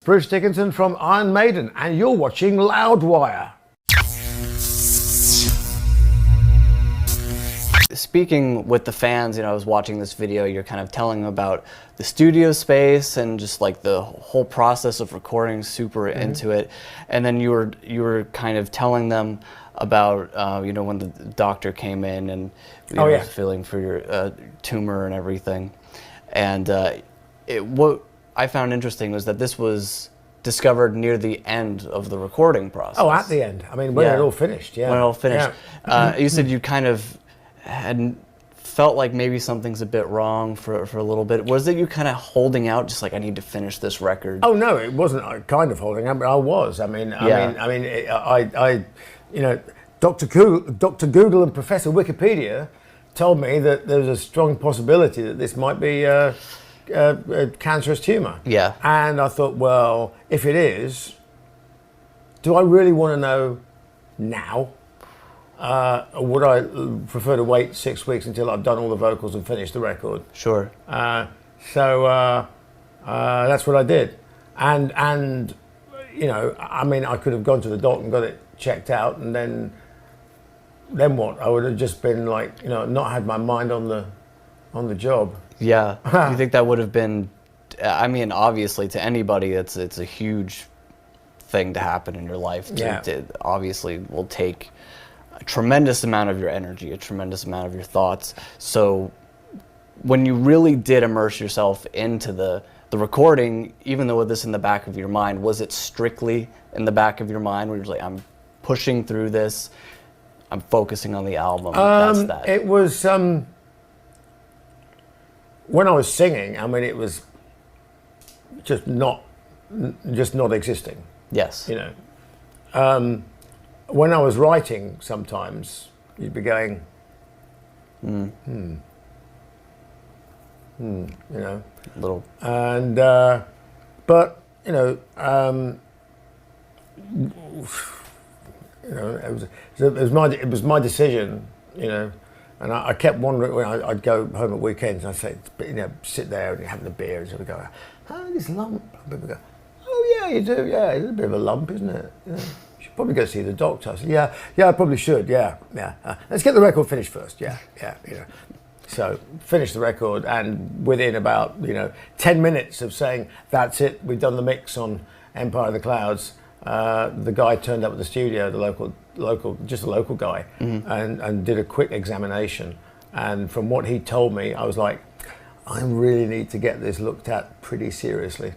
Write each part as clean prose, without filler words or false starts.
Bruce Dickinson from Iron Maiden, and you're watching Loudwire. Speaking with the fans, I was watching this video, you're kind of telling them about the studio space and just like the whole process of recording, super into it. And then you were kind of telling them about, when the doctor came in and was feeling for your tumor and everything. And what I found interesting was that this was discovered near the end of the recording process. Oh, at the end. I mean, when it all finished, When it all finished. You said you kind of had felt like maybe something's a bit wrong for a little bit. Was it you kind of holding out, just like, I need to finish this record? Oh no, it wasn't kind of holding out, but I was. Dr. Google and Professor Wikipedia told me that there was a strong possibility that this might be a cancerous tumor. Yeah. And I thought, well, if it is, do I really want to know now? Or would I prefer to wait 6 weeks until I've done all the vocals and finished the record? Sure. So that's what I did. And I could have gone to the doctor and got it checked out, and then what? I would have just been like, not had my mind on the job. Yeah. You think that would have been, obviously to anybody, it's a huge thing to happen in your life. It obviously will take a tremendous amount of your energy, a tremendous amount of your thoughts. So when you really did immerse yourself into the recording, even though with this in the back of your mind, was it strictly in the back of your mind where you're like, I'm pushing through this, I'm focusing on the album? That's that. It was, when I was singing, it was just not existing. Yes. When I was writing, sometimes you'd be going, Little. And but it was my decision, and I kept wondering when I'd go home at weekends and I'd say, sit there and having a beer and sort of go, this lump. People go, oh yeah, you do, yeah, it's a bit of a lump, isn't it? You should probably go see the doctor. I said, yeah, I probably should, yeah. Let's get the record finished first, yeah. So finished the record, and within about 10 minutes of saying that's it, we've done the mix on Empire of the Clouds, the guy turned up at the studio, the local guy, and did a quick examination. And from what he told me, I was like, I really need to get this looked at pretty seriously.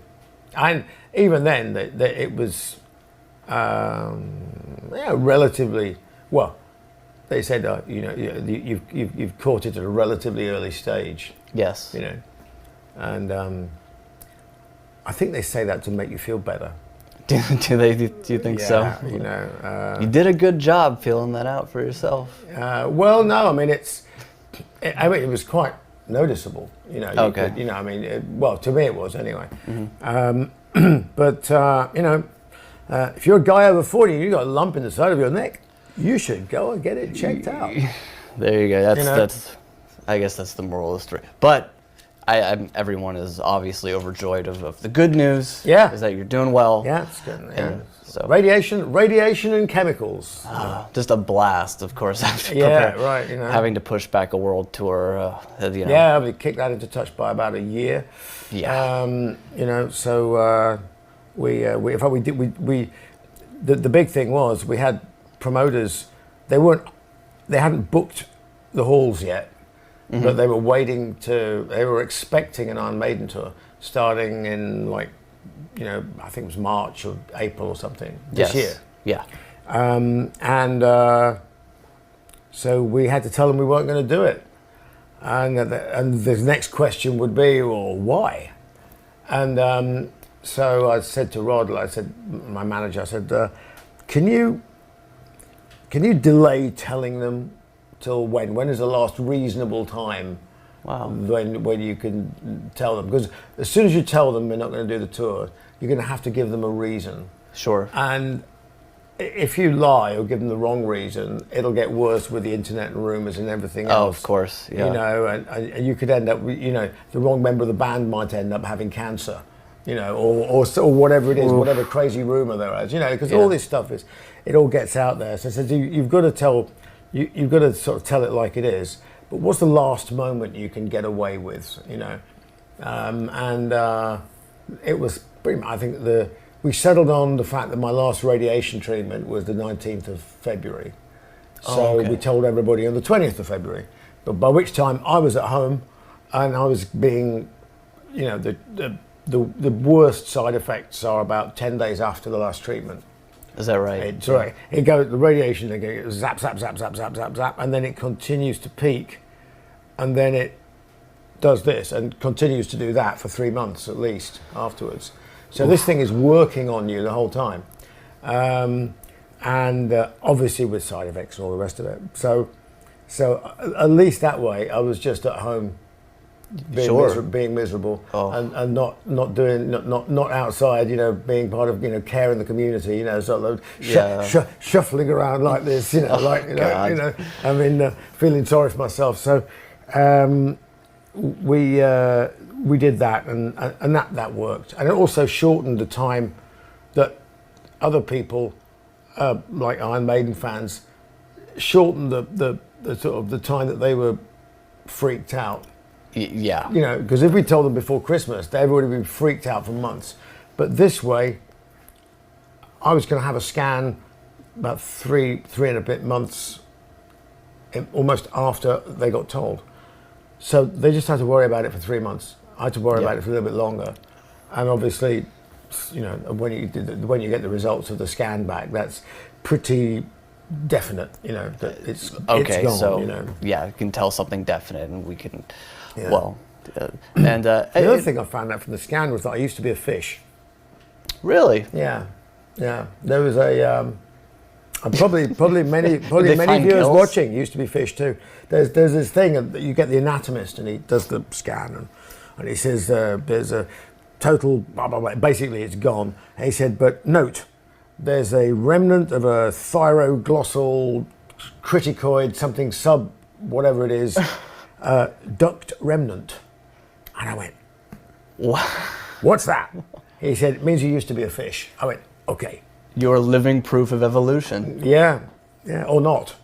And even then, it was relatively well. They said, you've caught it at a relatively early stage. Yes. And I think they say that to make you feel better. Do you think so? You did a good job feeling that out for yourself. Well, no, it was quite noticeable. Okay. Well, to me it was anyway. But if you're a guy over 40 and you got a lump in the side of your neck, you should go and get it checked out. There you go. That's I guess that's the moral of the story. But everyone is obviously overjoyed of the good news. Yeah. Is that you're doing well. Yeah, it's good. Yeah. So radiation and chemicals. Just a blast, of course. Having to push back a world tour. Yeah, we kicked that into touch by about a year. Yeah. So the big thing was we had promoters. They hadn't booked the halls yet, but they were expecting an Iron Maiden tour starting in I think it was March or April or something this year. Yeah. So we had to tell them we weren't going to do it. And the next question would be, well, why? And so I said to Rod, my manager, I said, can you delay telling them till when? When is the last reasonable time? Wow. When you can tell them? Because as soon as you tell them we're not going to do the tour, you're going to have to give them a reason. Sure. And if you lie or give them the wrong reason, it'll get worse with the internet and rumors and everything else. Oh, of course. Yeah. And you could end up, the wrong member of the band might end up having cancer. you know, or whatever it is, whatever crazy rumor there is, you know, because all this stuff it all gets out there. So you've got to you've got to sort of tell it like it is. But what's the last moment you can get away with, you know? It was pretty much, I think we settled on the fact that my last radiation treatment was the 19th of February. So we told everybody on the 20th of February. But by which time I was at home and I was being, you know, the worst side effects are about 10 days after the last treatment. Is that right? It's right. It goes, the radiation, it goes zap, zap, zap, zap, zap, zap, zap, and then it continues to peak, and then it does this and continues to do that for 3 months at least afterwards. So this thing is working on you the whole time, and obviously with side effects and all the rest of it. So at least that way, I was just at home, being miserable, and not outside, you know, being part of, you know, care in the community, you know, sort of shuffling around like this, you know, like you know, I mean, feeling sorry for myself. So we did that, and that worked, and it also shortened the time that other people, like Iron Maiden fans, shortened the sort of the time that they were freaked out. Yeah. You know, because if we told them before Christmas, they'd already been freaked out for months. But this way, I was going to have a scan about three and a bit months, almost after they got told. So they just had to worry about it for 3 months. I had to worry about it for a little bit longer. And obviously, you know, when you get the results of the scan back, that's pretty definite, you know, that it's gone, so you know. Yeah, you can tell something definite, and we can, Yeah. well, and the other thing I found out from the scan was that I used to be a fish. Really? Yeah. There was probably many viewers gills? watching used to be fish too. There's this thing that you get the anatomist, and he does the scan, and he says there's a total blah blah blah. Basically, it's gone. And he said, but note, there's a remnant of a thyroglossal criticoid, something sub whatever it is. Duct remnant. And I went, what's that? He said, it means you used to be a fish. I went, okay. You're living proof of evolution. Yeah, or not.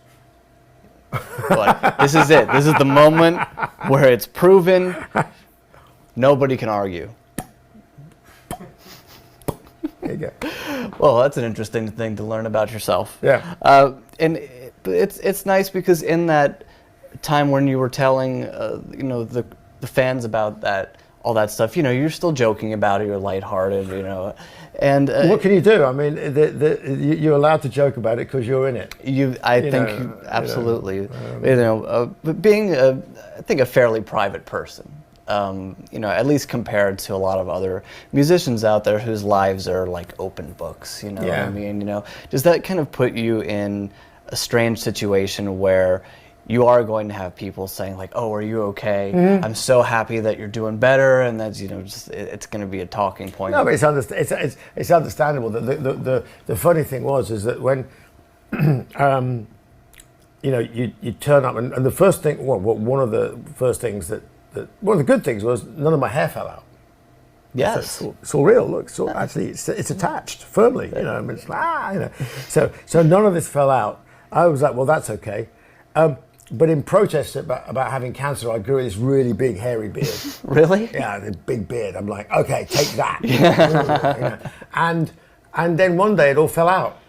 But this is it. This is the moment where it's proven. Nobody can argue. There you go. Well, that's an interesting thing to learn about yourself. Yeah. And it's nice because in that time when you were telling, you know, the fans about all that stuff, you know, you're still joking about it, you're lighthearted, you know, and what can you do? I mean, you're allowed to joke about it because you're in it. I think absolutely, you know, but being I think a fairly private person, you know, at least compared to a lot of other musicians out there whose lives are like open books, you know what I mean? You know, does that kind of put you in a strange situation where you are going to have people saying like, "Oh, are you okay? Mm-hmm. I'm so happy that you're doing better," and that's, you know, just it's going to be a talking point. No, but it's understandable. The funny thing is that when you know, you turn up, and the first thing, one of the first things one of the good things was none of my hair fell out. Yes, it's all real. Look, it's all, actually it's attached firmly. You know, I mean, it's like, you know, so none of this fell out. I was like, well, that's okay. But in protest about having cancer, I grew this really big hairy beard. Really? Yeah, the big beard. I'm like, okay, take that. You know? And then one day it all fell out.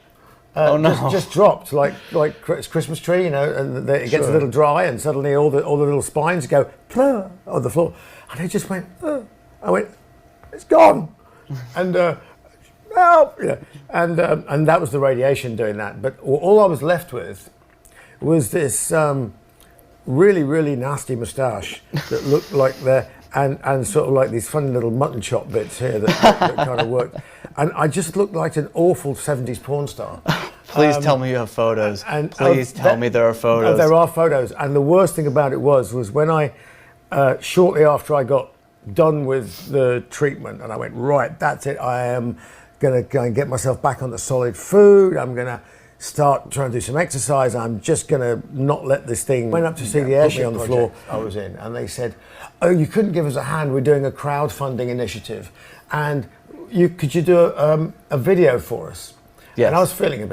Oh no! Just dropped like Christmas tree, you know, and it gets a little dry, and suddenly all the little spines go plur on the floor, and it just went. I went, it's gone, and help, you know, and that was the radiation doing that. But all I was left with was this really, really nasty moustache that looked like and sort of like these funny little mutton chop bits here that kind of worked. And I just looked like an awful 70s porn star. Please tell me you have photos. And please tell me there are photos. There are photos. And the worst thing about it was when I, shortly after I got done with the treatment, and I went, right, that's it. I am going to go and get myself back on the solid food. I'm going to start trying to do some exercise. I'm just going to not let this thing. Went up to see the airship on the floor I was in, and they said, oh, you couldn't give us a hand. We're doing a crowdfunding initiative, and could you do a video for us? Yes. And I was feeling a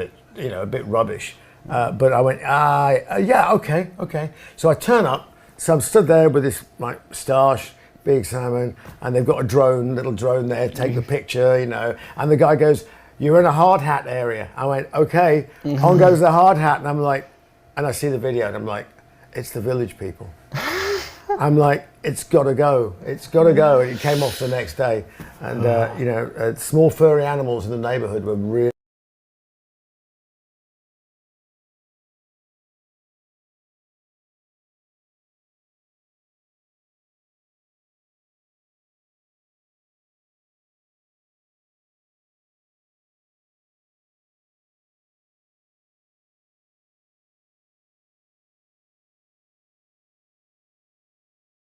bit rubbish, but I went, yeah, okay. So I turn up, so I'm stood there with this moustache, big salmon, and they've got a little drone there, take the picture, and the guy goes, "You're in a hard hat area." I went, okay. On goes the hard hat, and I'm like, and I see the video, and I'm like, it's the Village People. I'm like, it's got to go. And it came off the next day. And, small furry animals in the neighborhood were really